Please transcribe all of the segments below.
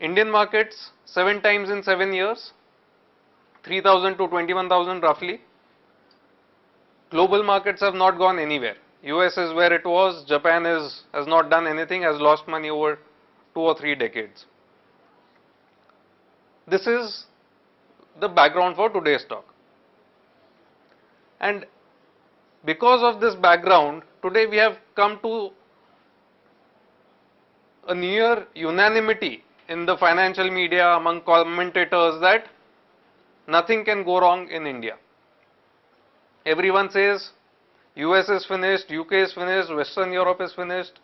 Indian markets 7 times in 7 years, 3,000 to 21,000 roughly. Global markets have not gone anywhere. US is where it was, Japan has not done anything, has lost money over 2 or 3 decades. This is the background for today's talk. And because of this background, today we have come to a near unanimity in the financial media among commentators that nothing can go wrong in India. Everyone says US is finished, UK is finished, Western Europe is finished,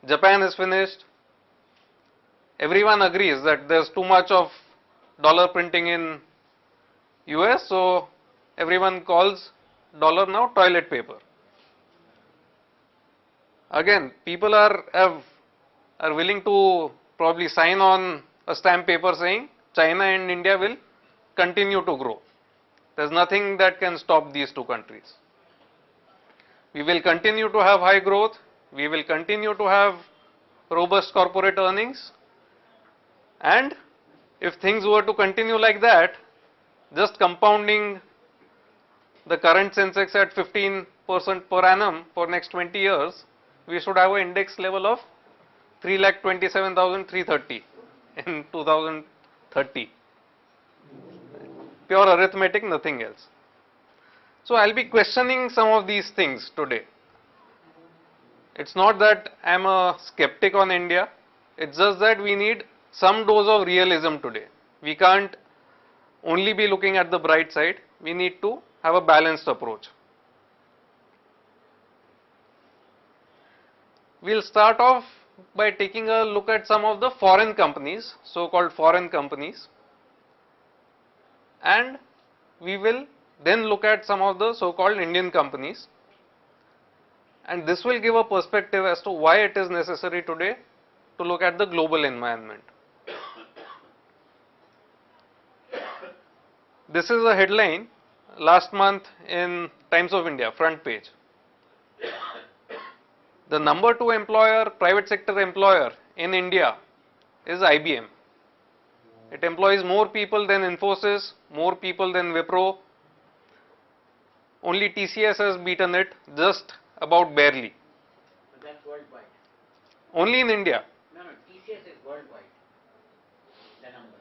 Japan is finished. Everyone agrees that there's too much of dollar printing in US, so everyone calls dollar now toilet paper. Again, people are willing to probably sign on a stamp paper saying China and India will continue to grow. There's nothing that can stop these two countries. We will continue to have high growth, we will continue to have robust corporate earnings, and if things were to continue like that, just compounding the current Sensex at 15% per annum for next 20 years, we should have an index level of 3,27,330 in 2030. Pure arithmetic, nothing else. So I'll be questioning some of these things today. It's not that I'm a skeptic on India, it's just that we need some dose of realism today. We can't only be looking at the bright side, we need to have a balanced approach. We'll start off by taking a look at some of the foreign companies, so-called foreign companies, and we will then look at some of the so-called Indian companies, and this will give a perspective as to why it is necessary today to look at the global environment. This is a headline last month in Times of India, front page. The number 2 employer, private sector employer in India is IBM. It employs more people than Infosys, more people than Wipro. Only TCS has beaten it just about barely. But that's worldwide. Only in India. No, TCS is worldwide. The number.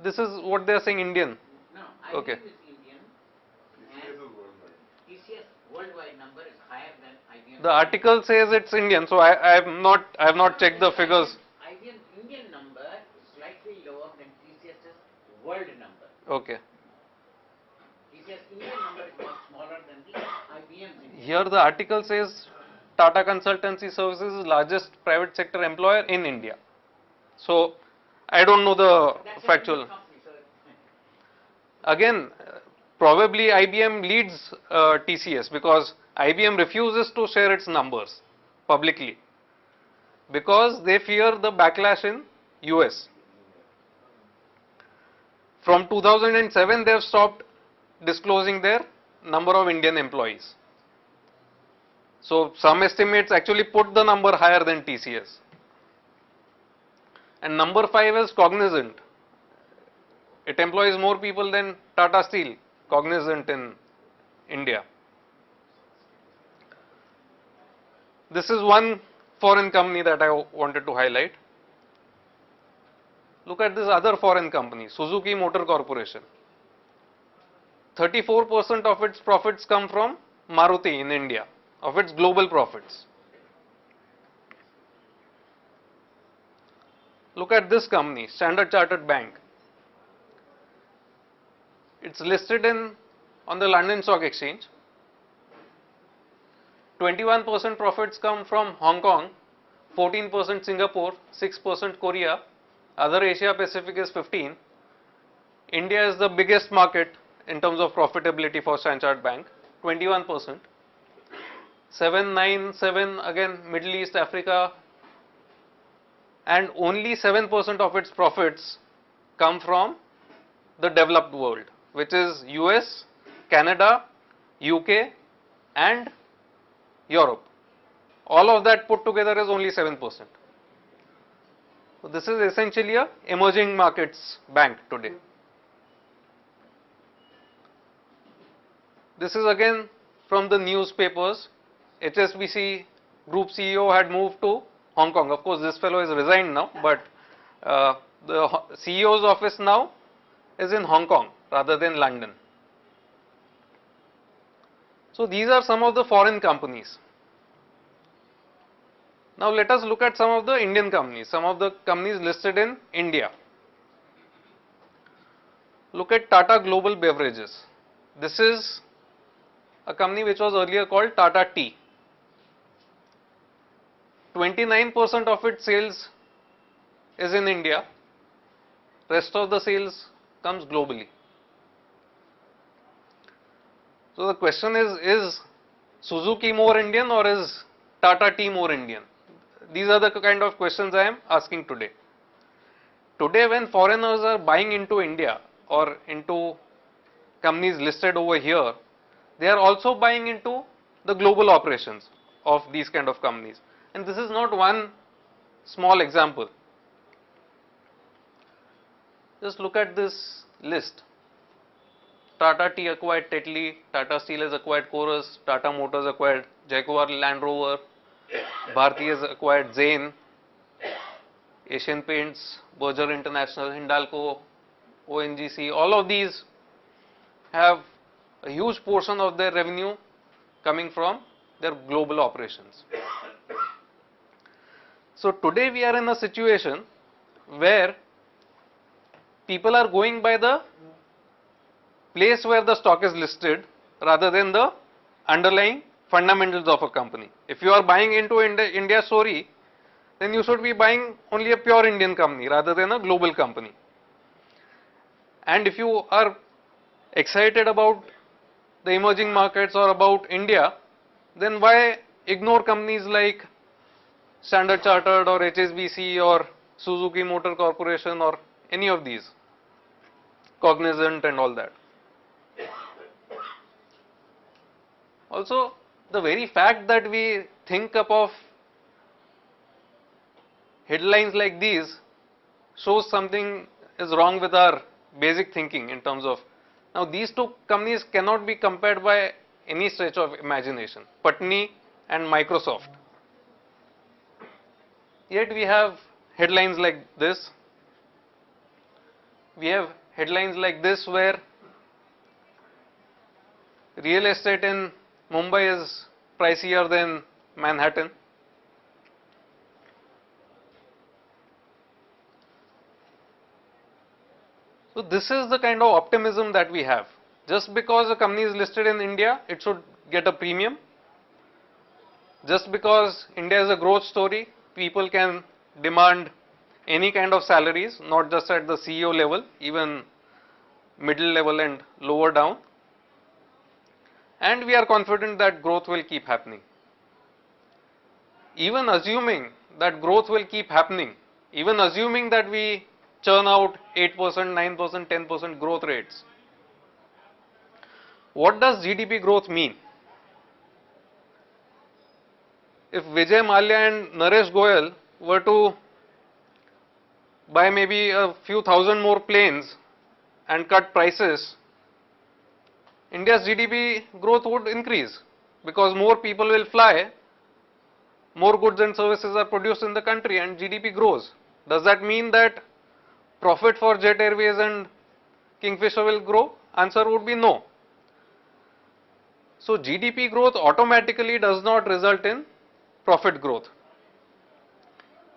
This is what they are saying Indian. No, IBM Okay. is Indian. TCS worldwide number is higher than IBM. The article says it's Indian, so I have not checked the figures. IBM Indian number is slightly lower than TCS's world number. Okay. TCS Indian number is much smaller than the IBM's Indian. Here the article says Tata Consultancy Services is largest private sector employer in India. So I don't know the That's factual. a company, so Again, probably IBM leads TCS because IBM refuses to share its numbers publicly because they fear the backlash in US. From 2007 they have stopped disclosing their number of Indian employees. So some estimates actually put the number higher than TCS. And number 5 is Cognizant. It employs more people than Tata Steel, Cognizant in India. This is one foreign company that I wanted to highlight. Look at this other foreign company, Suzuki Motor Corporation. 34% of its profits come from Maruti in India, of its global profits. Look at this company, Standard Chartered Bank. It's listed on the London Stock Exchange. 21% profits come from Hong Kong, 14% Singapore, 6% Korea, other Asia Pacific is 15. India is the biggest market in terms of profitability for Standard Chartered Bank, 21%. 7, 9, 7 again Middle East, Africa, and only 7% of its profits come from the developed world, which is US, Canada, UK and Europe. All of that put together is only 7%. So this is essentially a emerging markets bank today. This is again from the newspapers. HSBC Group CEO had moved to Hong Kong. Of course, this fellow is resigned now, but the CEO's office now is in Hong Kong rather than London. So these are some of the foreign companies. Now let us look at some of the Indian companies, some of the companies listed in India. Look at Tata Global Beverages. This is a company which was earlier called Tata Tea. 29% of its sales is in India, rest of the sales comes globally. So the question is Suzuki more Indian or is Tata Tea more Indian? These are the kind of questions I am asking today. Today when foreigners are buying into India or into companies listed over here, they are also buying into the global operations of these kind of companies. And this is not one small example. Just look at this list. Tata Tea acquired Tetley, Tata Steel has acquired Chorus, Tata Motors acquired Jaguar Land Rover, Bharti has acquired Zain, Asian Paints, Berger International, Hindalco, ONGC, all of these have a huge portion of their revenue coming from their global operations. So today we are in a situation where people are going by the place where the stock is listed rather than the underlying fundamentals of a company. If you are buying into India story, then you should be buying only a pure Indian company rather than a global company. And if you are excited about the emerging markets or about India, then why ignore companies like Standard Chartered or HSBC or Suzuki Motor Corporation or any of these, Cognizant and all that. Also, the very fact that we think up of headlines like these shows something is wrong with our basic thinking in terms of, now these two companies cannot be compared by any stretch of imagination, Patni and Microsoft. Yet we have headlines like this. We have headlines like this where real estate in Mumbai is pricier than Manhattan. So this is the kind of optimism that we have. Just because a company is listed in India, it should get a premium. Just because India is a growth story, people can demand any kind of salaries, not just at the CEO level, even middle level and lower down. And we are confident that growth will keep happening. Even assuming that growth will keep happening, even assuming that we churn out 8%, 9%, 10% growth rates, what does GDP growth mean? If Vijay Mallya and Naresh Goyal were to buy maybe a few thousand more planes and cut prices, India's GDP growth would increase because more people will fly, more goods and services are produced in the country and GDP grows. Does that mean that profit for Jet Airways and Kingfisher will grow? Answer would be no. So GDP growth automatically does not result in profit growth.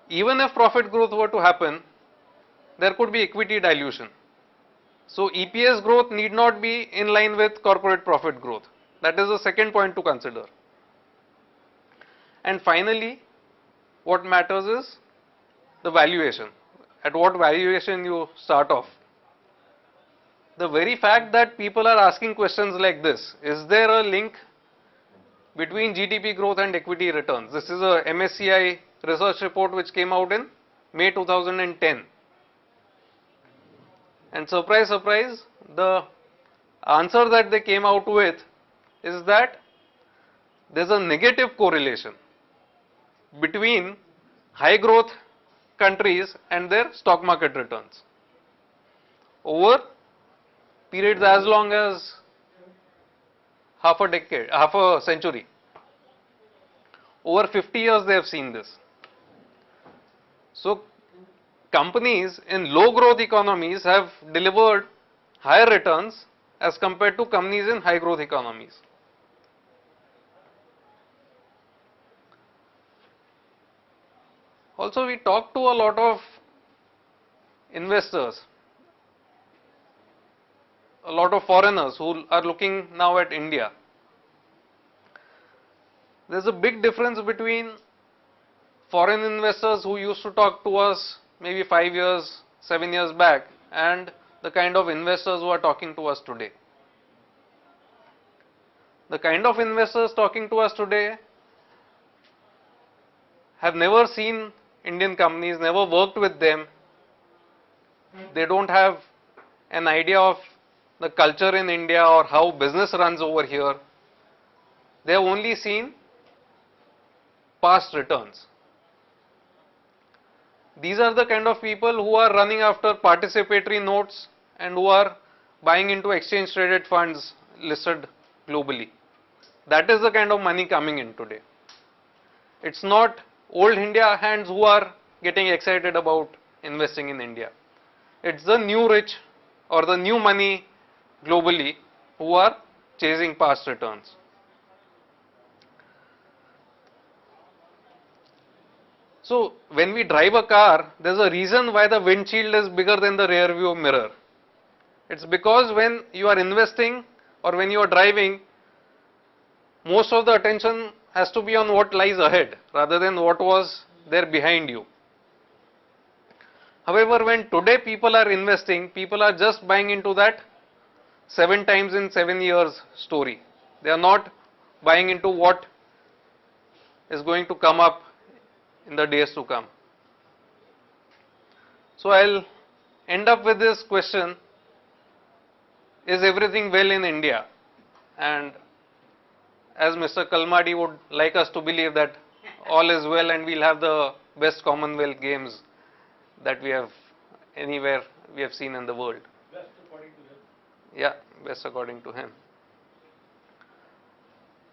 Even if profit growth were to happen, there could be equity dilution. So EPS growth need not be in line with corporate profit growth. That is the second point to consider. And finally, what matters is the valuation. At what valuation you start off. The very fact that people are asking questions like this, is there a link between GDP growth and equity returns? This is a MSCI research report which came out in May 2010. And surprise, surprise, the answer that they came out with is that there is a negative correlation between high growth countries and their stock market returns. Over periods as long as half a decade, half a century. Over 50 years they have seen this. So companies in low growth economies have delivered higher returns as compared to companies in high growth economies. Also, we talk to a lot of investors, a lot of foreigners who are looking now at India. There's a big difference between foreign investors who used to talk to us maybe 5 years, 7 years back and the kind of investors who are talking to us today. The kind of investors talking to us today have never seen Indian companies, never worked with them. They don't have an idea of the culture in India or how business runs over here. They have only seen past returns. These are the kind of people who are running after participatory notes and who are buying into exchange traded funds listed globally. That is the kind of money coming in today. It's not old India hands who are getting excited about investing in India. It's the new rich or the new money globally who are chasing past returns. So when we drive a car, there's a reason why the windshield is bigger than the rear view mirror. It's because when you are investing or when you are driving, most of the attention has to be on what lies ahead rather than what was there behind you. However, when today people are investing, people are just buying into that 7 times in 7 years story. They are not buying into what is going to come up in the days to come. So I'll end up with this question: is everything well in India? And as Mr. Kalmadi would like us to believe that all is well and we'll have the best Commonwealth Games that we have anywhere we have seen in the world. Best according to him. Yeah, best according to him.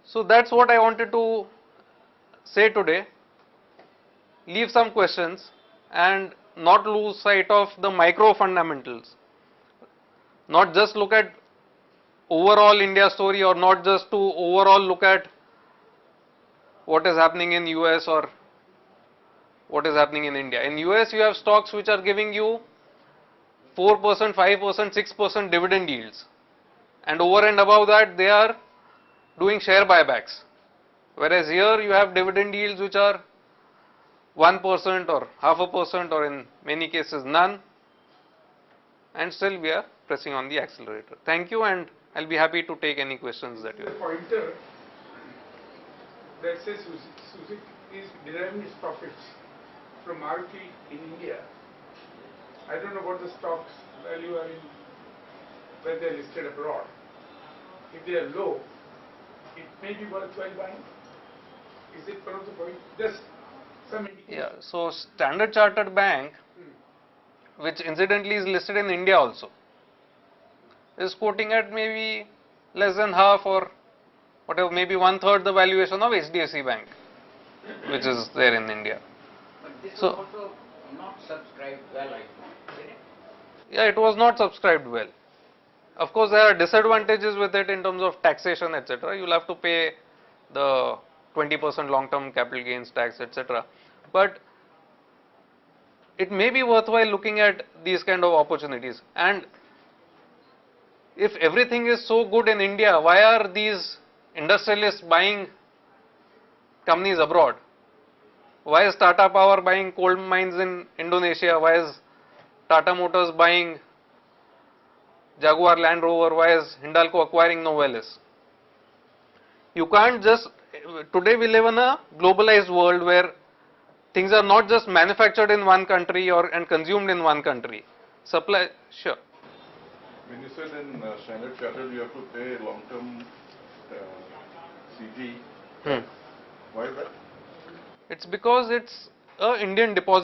So that's what I wanted to say today. Leave some questions and not lose sight of the micro fundamentals. Not just look at overall India story or not just to overall look at what is happening in US or what is happening in India. In US you have stocks which are giving you 4%, 5%, 6% dividend yields, and over and above that they are doing share buybacks. Whereas here you have dividend yields which are 1% or 0.5% or in many cases none, and still we are pressing on the accelerator. Thank you, and I'll be happy to take any questions that you The have. pointer that says Suzuki is deriving its profits from Maruti in India. I don't know what the stocks value are in when they are listed abroad. If they are low, it may be worthwhile buying. Is it one of the points? Just some indication. Yeah, so Standard Chartered Bank, which incidentally is listed in India also, is quoting at maybe less than half or whatever, maybe 1/3 the valuation of HDFC Bank, which is there in India. But this So- was also not subscribed well, I think, did it? Yeah, it was not subscribed well. Of course, there are disadvantages with it in terms of taxation, etc. You'll have to pay the 20% long-term capital gains tax, etc. But it may be worthwhile looking at these kind of opportunities. And if everything is so good in India, why are these industrialists buying companies abroad? Why is Tata Power buying coal mines in Indonesia? Why is Tata Motors buying Jaguar Land Rover? Why is Hindalco acquiring Novelis? You can't just, today we live in a globalized world where things are not just manufactured in one country and consumed in one country. Supply, sure. When you said in Standard Chartered you have to pay long-term CG, why is that? It's because it's a Indian deposit.